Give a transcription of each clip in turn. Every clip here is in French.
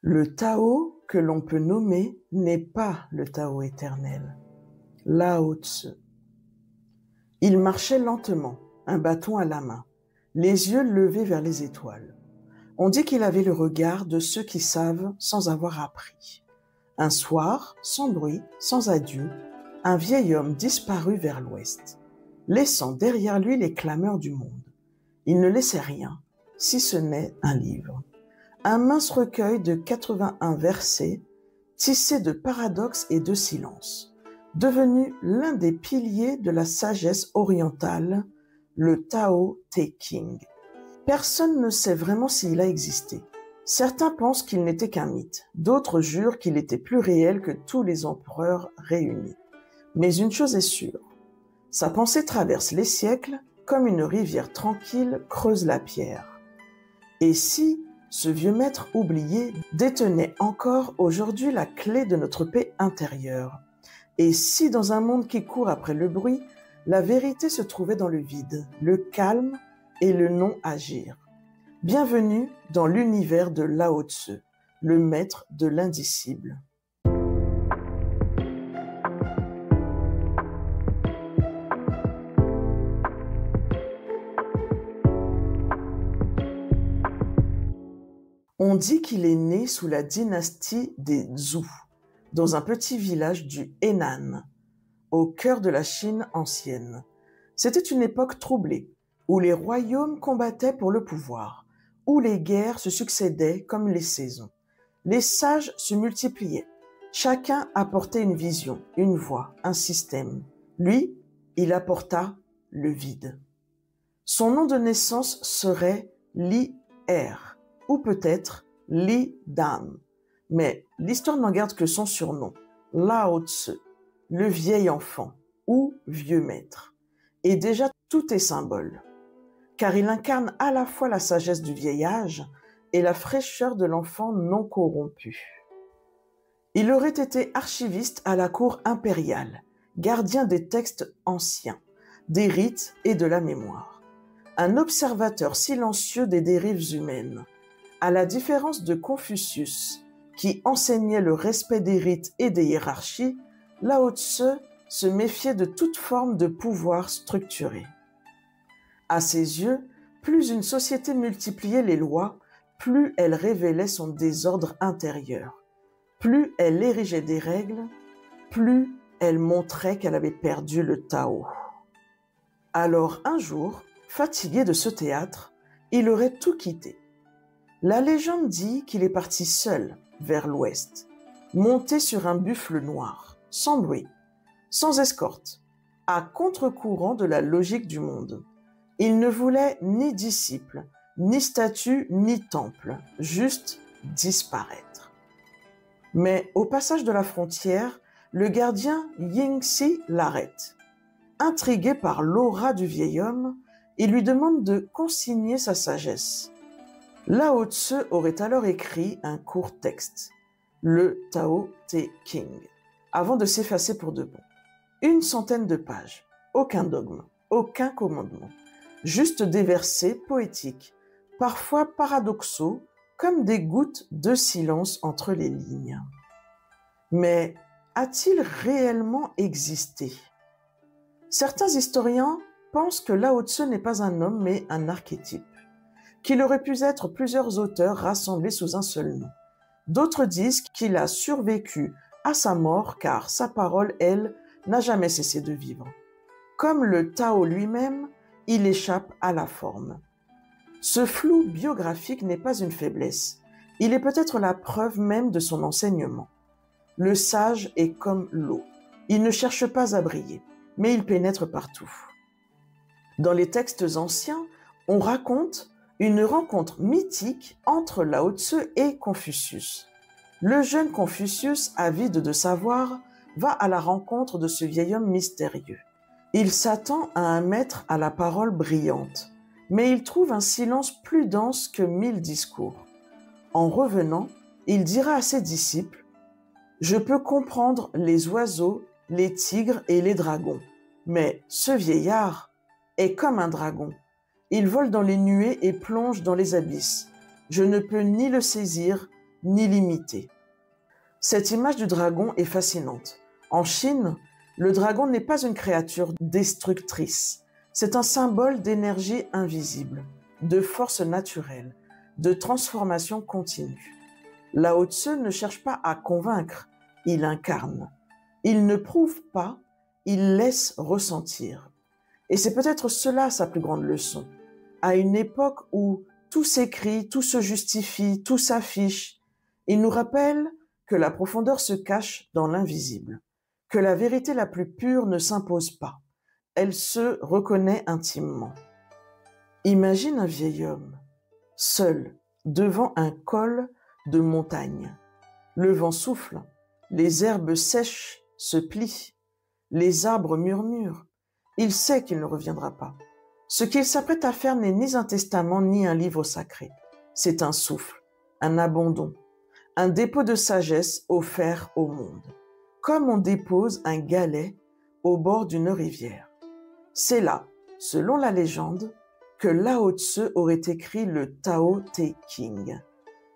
Le Tao que l'on peut nommer n'est pas le Tao éternel. Lao Tzu. Il marchait lentement, un bâton à la main, les yeux levés vers les étoiles. On dit qu'il avait le regard de ceux qui savent sans avoir appris. Un soir, sans bruit, sans adieu, un vieil homme disparut vers l'ouest, laissant derrière lui les clameurs du monde. Il ne laissait rien, si ce n'est un livre. Un mince recueil de 81 versets, tissé de paradoxes et de silences, devenu l'un des piliers de la sagesse orientale, le Tao Te Ching. Personne ne sait vraiment s'il a existé. Certains pensent qu'il n'était qu'un mythe, d'autres jurent qu'il était plus réel que tous les empereurs réunis. Mais une chose est sûre, sa pensée traverse les siècles comme une rivière tranquille creuse la pierre. Et si ce vieux maître oublié détenait encore aujourd'hui la clé de notre paix intérieure, et si dans un monde qui court après le bruit, la vérité se trouvait dans le vide, le calme et le non-agir. Bienvenue dans l'univers de Lao Tzu, le maître de l'indicible. On dit qu'il est né sous la dynastie des Zhou, dans un petit village du Henan, au cœur de la Chine ancienne. C'était une époque troublée, où les royaumes combattaient pour le pouvoir, où les guerres se succédaient comme les saisons. Les sages se multipliaient. Chacun apportait une vision, une voie, un système. Lui, il apporta le vide. Son nom de naissance serait Li Er, ou peut-être Li Dan. Mais l'histoire n'en garde que son surnom, Lao Tzu, le vieil enfant ou vieux maître. Et déjà tout est symbole, car il incarne à la fois la sagesse du vieil âge et la fraîcheur de l'enfant non corrompu. Il aurait été archiviste à la cour impériale, gardien des textes anciens, des rites et de la mémoire, un observateur silencieux des dérives humaines. À la différence de Confucius, qui enseignait le respect des rites et des hiérarchies, Lao Tzu se méfiait de toute forme de pouvoir structuré. À ses yeux, plus une société multipliait les lois, plus elle révélait son désordre intérieur. Plus elle érigeait des règles, plus elle montrait qu'elle avait perdu le Tao. Alors un jour, fatigué de ce théâtre, il aurait tout quitté. La légende dit qu'il est parti seul vers l'ouest, monté sur un buffle noir, sans bruit, sans escorte, à contre-courant de la logique du monde. Il ne voulait ni disciple, ni statue, ni temple, juste disparaître. Mais au passage de la frontière, le gardien Yingxi l'arrête. Intrigué par l'aura du vieil homme, il lui demande de consigner sa sagesse. Lao Tzu aurait alors écrit un court texte, le Tao Te Ching, avant de s'effacer pour de bon. 100 de pages, aucun dogme, aucun commandement, juste des versets poétiques, parfois paradoxaux, comme des gouttes de silence entre les lignes. Mais a-t-il réellement existé? Certains historiens pensent que Lao Tzu n'est pas un homme mais un archétype, qu'il aurait pu être plusieurs auteurs rassemblés sous un seul nom. D'autres disent qu'il a survécu à sa mort car sa parole, elle, n'a jamais cessé de vivre. Comme le Tao lui-même, il échappe à la forme. Ce flou biographique n'est pas une faiblesse. Il est peut-être la preuve même de son enseignement. Le sage est comme l'eau. Il ne cherche pas à briller, mais il pénètre partout. Dans les textes anciens, on raconte une rencontre mythique entre Lao Tzu et Confucius. Le jeune Confucius, avide de savoir, va à la rencontre de ce vieil homme mystérieux. Il s'attend à un maître à la parole brillante, mais il trouve un silence plus dense que 1000 discours. En revenant, il dira à ses disciples « Je peux comprendre les oiseaux, les tigres et les dragons, mais ce vieillard est comme un dragon. Il vole dans les nuées et plonge dans les abysses. Je ne peux ni le saisir, ni limité. Cette image du dragon est fascinante. En Chine, le dragon n'est pas une créature destructrice. C'est un symbole d'énergie invisible, de force naturelle, de transformation continue. Lao Tzu ne cherche pas à convaincre, il incarne. Il ne prouve pas, il laisse ressentir. Et c'est peut-être cela sa plus grande leçon. À une époque où tout s'écrit, tout se justifie, tout s'affiche, il nous rappelle que la profondeur se cache dans l'invisible, que la vérité la plus pure ne s'impose pas, elle se reconnaît intimement. Imagine un vieil homme, seul, devant un col de montagne. Le vent souffle, les herbes sèches se plient, les arbres murmurent. Il sait qu'il ne reviendra pas. Ce qu'il s'apprête à faire n'est ni un testament ni un livre sacré. C'est un souffle, un abandon, un dépôt de sagesse offert au monde, comme on dépose un galet au bord d'une rivière. C'est là, selon la légende, que Lao Tzu aurait écrit le Tao Te Ching,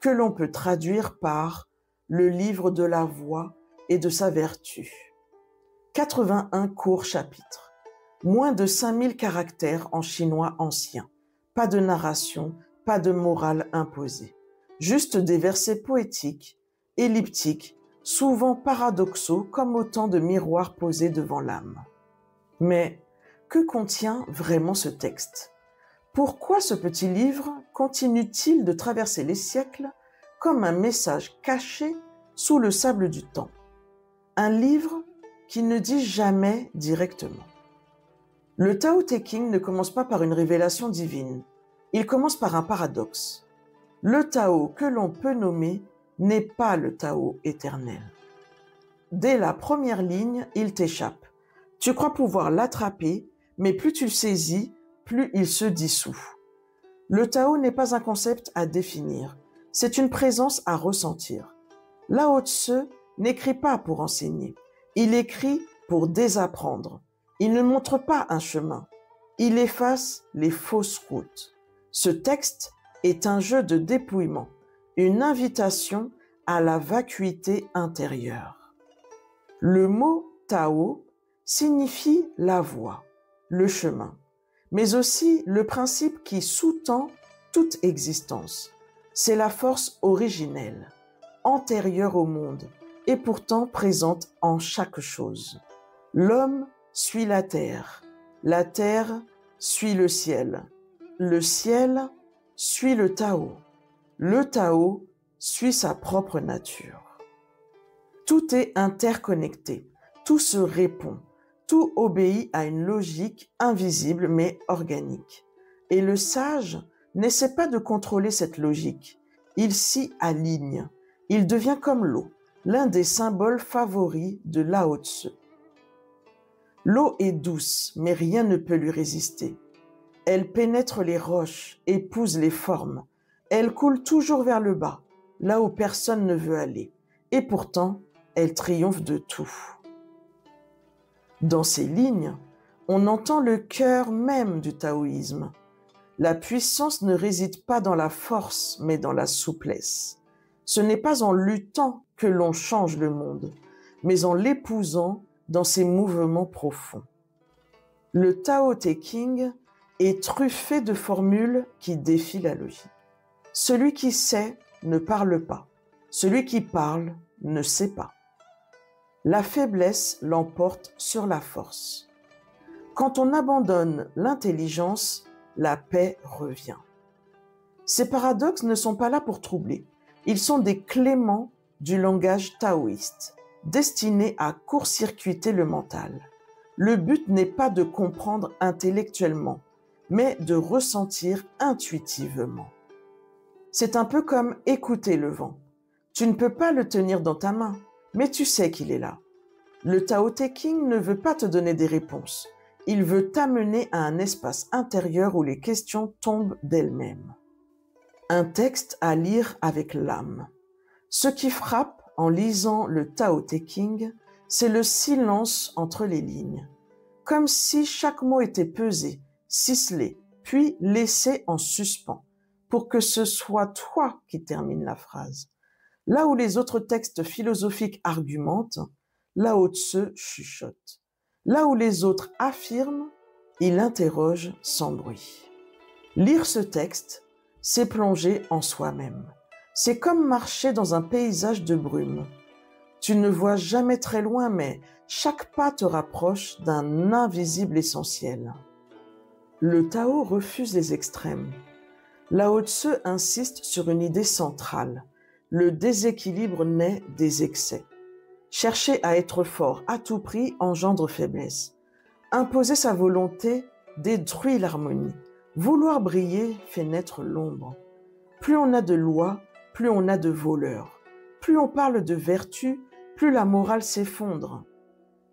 que l'on peut traduire par le livre de la voix et de sa vertu. 81 courts chapitres, moins de 5000 caractères en chinois ancien, pas de narration, pas de morale imposée, juste des versets poétiques, elliptiques, souvent paradoxaux comme autant de miroirs posés devant l'âme. Mais que contient vraiment ce texte? Pourquoi ce petit livre continue-t-il de traverser les siècles comme un message caché sous le sable du temps? Un livre qui ne dit jamais directement. Le Tao Te Ching ne commence pas par une révélation divine, il commence par un paradoxe. Le Tao que l'on peut nommer n'est pas le Tao éternel. Dès la première ligne, il t'échappe. Tu crois pouvoir l'attraper, mais plus tu le saisis, plus il se dissout. Le Tao n'est pas un concept à définir, c'est une présence à ressentir. Lao Tzu n'écrit pas pour enseigner, il écrit pour désapprendre. Il ne montre pas un chemin, il efface les fausses routes. Ce texte est un jeu de dépouillement, une invitation à la vacuité intérieure. Le mot Tao signifie la voie, le chemin, mais aussi le principe qui sous-tend toute existence. C'est la force originelle, antérieure au monde et pourtant présente en chaque chose. L'homme suit la terre suit le ciel suit le Tao suit sa propre nature. Tout est interconnecté, tout se répond, tout obéit à une logique invisible mais organique. Et le sage n'essaie pas de contrôler cette logique, il s'y aligne, il devient comme l'eau, l'un des symboles favoris de Lao Tzu. L'eau est douce, mais rien ne peut lui résister. Elle pénètre les roches, épouse les formes. Elle coule toujours vers le bas, là où personne ne veut aller. Et pourtant, elle triomphe de tout. Dans ces lignes, on entend le cœur même du taoïsme. La puissance ne réside pas dans la force, mais dans la souplesse. Ce n'est pas en luttant que l'on change le monde, mais en l'épousant dans ses mouvements profonds. Le Tao Te Ching est truffé de formules qui défient la logique. Celui qui sait ne parle pas, celui qui parle ne sait pas. La faiblesse l'emporte sur la force. Quand on abandonne l'intelligence, la paix revient. Ces paradoxes ne sont pas là pour troubler, ils sont des cléments du langage taoïste, destinés à court-circuiter le mental. Le but n'est pas de comprendre intellectuellement, mais de ressentir intuitivement. C'est un peu comme écouter le vent. Tu ne peux pas le tenir dans ta main, mais tu sais qu'il est là. Le Tao Te Ching ne veut pas te donner des réponses. Il veut t'amener à un espace intérieur où les questions tombent d'elles-mêmes. Un texte à lire avec l'âme. Ce qui frappe en lisant le Tao Te Ching, c'est le silence entre les lignes. Comme si chaque mot était pesé, ciselé, puis laissé en suspens, pour que ce soit toi qui termine la phrase. Là où les autres textes philosophiques argumentent, Lao Tse chuchote. Là où les autres affirment, il interroge sans bruit. Lire ce texte, c'est plonger en soi-même. C'est comme marcher dans un paysage de brume. Tu ne vois jamais très loin, mais chaque pas te rapproche d'un invisible essentiel. Le Tao refuse les extrêmes. Lao Tse insiste sur une idée centrale. Le déséquilibre naît des excès. Chercher à être fort à tout prix engendre faiblesse. Imposer sa volonté détruit l'harmonie. Vouloir briller fait naître l'ombre. Plus on a de lois, plus on a de voleurs. Plus on parle de vertu, plus la morale s'effondre.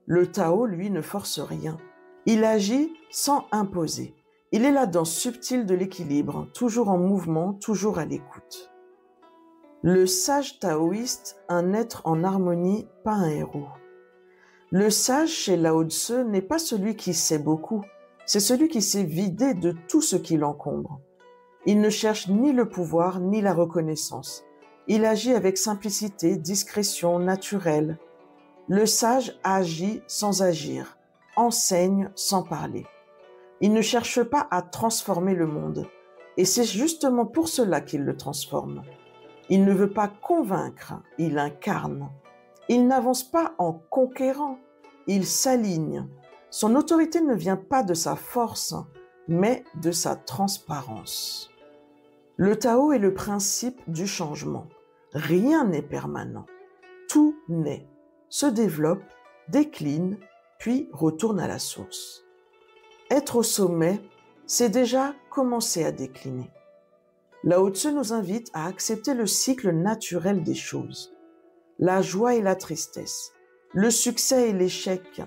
Le Tao, lui, ne force rien. Il agit sans imposer. Il est la danse subtile de l'équilibre, toujours en mouvement, toujours à l'écoute. Le sage taoïste, un être en harmonie, pas un héros. Le sage chez Lao Tse n'est pas celui qui sait beaucoup, c'est celui qui s'est vidé de tout ce qui l'encombre. Il ne cherche ni le pouvoir ni la reconnaissance. Il agit avec simplicité, discrétion, naturel. Le sage agit sans agir, enseigne sans parler. Il ne cherche pas à transformer le monde, et c'est justement pour cela qu'il le transforme. Il ne veut pas convaincre, il incarne. Il n'avance pas en conquérant, il s'aligne. Son autorité ne vient pas de sa force, mais de sa transparence. Le Tao est le principe du changement. Rien n'est permanent. Tout naît, se développe, décline, puis retourne à la source. Être au sommet, c'est déjà commencer à décliner. Lao Tse nous invite à accepter le cycle naturel des choses. La joie et la tristesse, le succès et l'échec,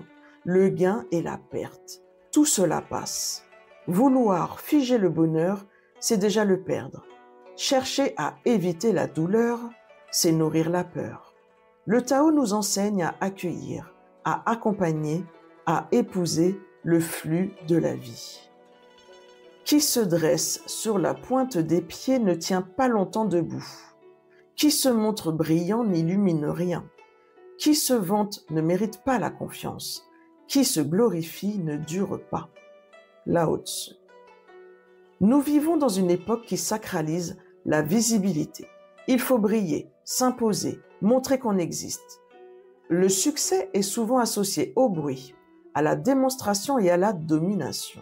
le gain et la perte. Tout cela passe. Vouloir figer le bonheur, c'est déjà le perdre. Chercher à éviter la douleur, c'est nourrir la peur. Le Tao nous enseigne à accueillir, à accompagner, à épouser le flux de la vie. Qui se dresse sur la pointe des pieds ne tient pas longtemps debout. Qui se montre brillant n'illumine rien. Qui se vante ne mérite pas la confiance. Qui se glorifie ne dure pas. Lao Tse. Nous vivons dans une époque qui sacralise la visibilité. Il faut briller, s'imposer, montrer qu'on existe. Le succès est souvent associé au bruit, à la démonstration et à la domination.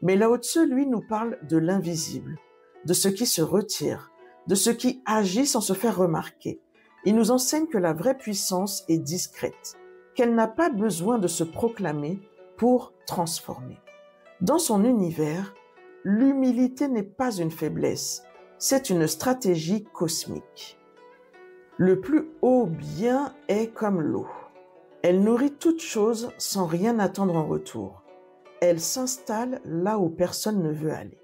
Mais Lao Tse, lui, nous parle de l'invisible, de ce qui se retire, de ce qui agit sans se faire remarquer. Il nous enseigne que la vraie puissance est discrète, qu'elle n'a pas besoin de se proclamer pour transformer. Dans son univers, l'humilité n'est pas une faiblesse, c'est une stratégie cosmique. Le plus haut bien est comme l'eau. Elle nourrit toute chose sans rien attendre en retour. Elle s'installe là où personne ne veut aller.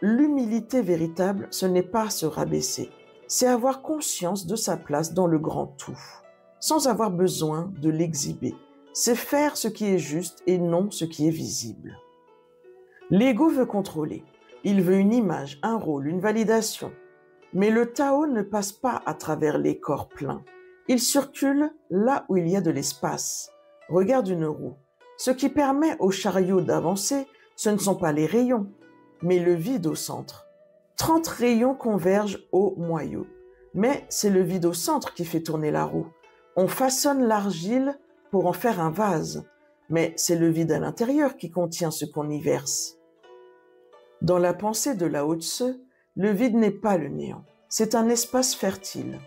L'humilité véritable, ce n'est pas se rabaisser, c'est avoir conscience de sa place dans le grand tout, sans avoir besoin de l'exhiber. C'est faire ce qui est juste et non ce qui est visible. L'ego veut contrôler. Il veut une image, un rôle, une validation. Mais le Tao ne passe pas à travers les corps pleins. Il circule là où il y a de l'espace. Regarde une roue. Ce qui permet au chariot d'avancer, ce ne sont pas les rayons, mais le vide au centre. 30 rayons convergent au moyeu. Mais c'est le vide au centre qui fait tourner la roue. On façonne l'argile pour en faire un vase, mais c'est le vide à l'intérieur qui contient ce qu'on y verse. Dans la pensée de Lao Tse, le vide n'est pas le néant, c'est un espace fertile.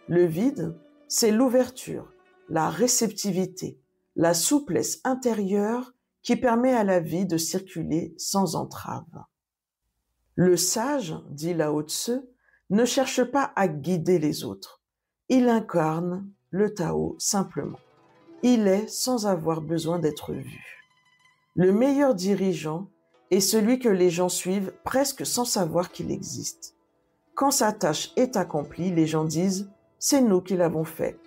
Le vide, c'est l'ouverture, la réceptivité, la souplesse intérieure qui permet à la vie de circuler sans entrave. Le sage, dit Lao Tse, ne cherche pas à guider les autres. Il incarne le Tao simplement. Il est sans avoir besoin d'être vu. Le meilleur dirigeant est celui que les gens suivent presque sans savoir qu'il existe. Quand sa tâche est accomplie, les gens disent « c'est nous qui l'avons fait ».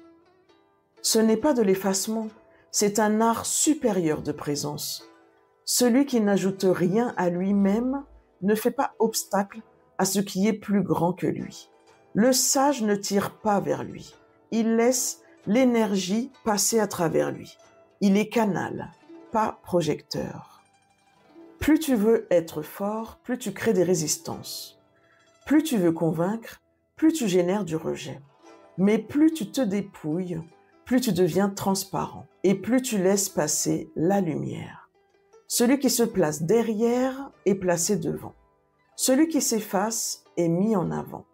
Ce n'est pas de l'effacement, c'est un art supérieur de présence. Celui qui n'ajoute rien à lui-même ne fait pas obstacle à ce qui est plus grand que lui. Le sage ne tire pas vers lui. Il laisse l'énergie passer à travers lui. Il est canal, pas projecteur. Plus tu veux être fort, plus tu crées des résistances. Plus tu veux convaincre, plus tu génères du rejet. Mais plus tu te dépouilles, plus tu deviens transparent et plus tu laisses passer la lumière. Celui qui se place derrière est placé devant. Celui qui s'efface est mis en avant.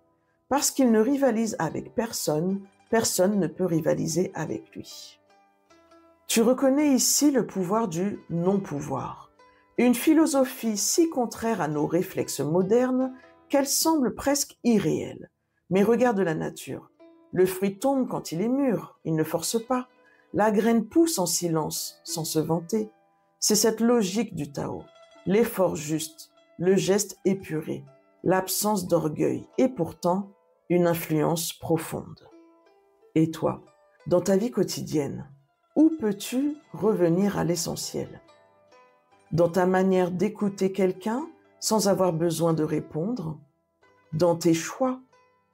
Parce qu'il ne rivalise avec personne, personne ne peut rivaliser avec lui. Tu reconnais ici le pouvoir du non-pouvoir, une philosophie si contraire à nos réflexes modernes qu'elle semble presque irréelle. Mais regarde la nature. Le fruit tombe quand il est mûr, il ne force pas. La graine pousse en silence, sans se vanter. C'est cette logique du Tao. L'effort juste, le geste épuré, l'absence d'orgueil et pourtant une influence profonde. Et toi, dans ta vie quotidienne, où peux-tu revenir à l'essentiel? Dans ta manière d'écouter quelqu'un sans avoir besoin de répondre? Dans tes choix,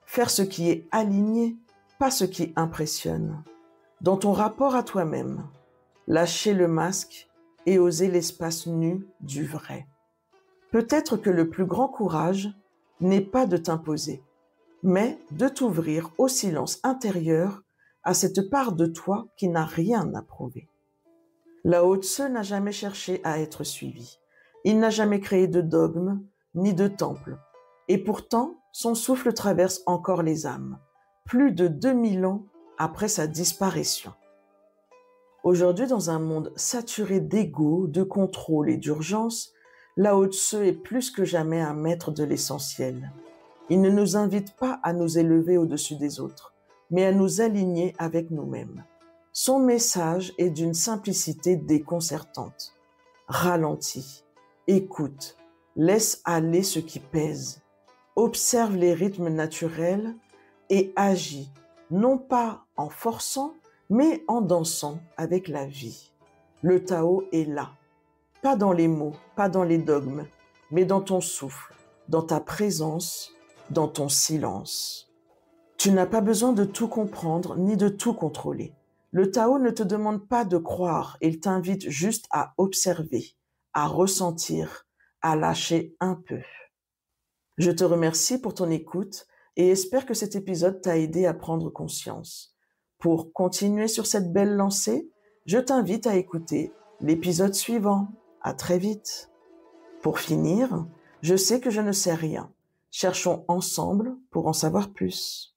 faire ce qui est aligné, pas ce qui impressionne? Dans ton rapport à toi-même, lâcher le masque et oser l'espace nu du vrai? Peut-être que le plus grand courage n'est pas de t'imposer, mais de t'ouvrir au silence intérieur, à cette part de toi qui n'a rien à prouver. Lao Tse n'a jamais cherché à être suivi. Il n'a jamais créé de dogme ni de temple. Et pourtant, son souffle traverse encore les âmes, plus de 2000 ans après sa disparition. Aujourd'hui, dans un monde saturé d'ego, de contrôle et d'urgence, Lao Tse est plus que jamais un maître de l'essentiel. Il ne nous invite pas à nous élever au-dessus des autres, mais à nous aligner avec nous-mêmes. Son message est d'une simplicité déconcertante. Ralentis, écoute, laisse aller ce qui pèse, observe les rythmes naturels et agis, non pas en forçant, mais en dansant avec la vie. Le Tao est là, pas dans les mots, pas dans les dogmes, mais dans ton souffle, dans ta présence, dans ton silence. Tu n'as pas besoin de tout comprendre ni de tout contrôler. Le Tao ne te demande pas de croire, il t'invite juste à observer, à ressentir, à lâcher un peu. Je te remercie pour ton écoute et espère que cet épisode t'a aidé à prendre conscience. Pour continuer sur cette belle lancée, je t'invite à écouter l'épisode suivant. À très vite. Pour finir, je sais que je ne sais rien. Cherchons ensemble pour en savoir plus.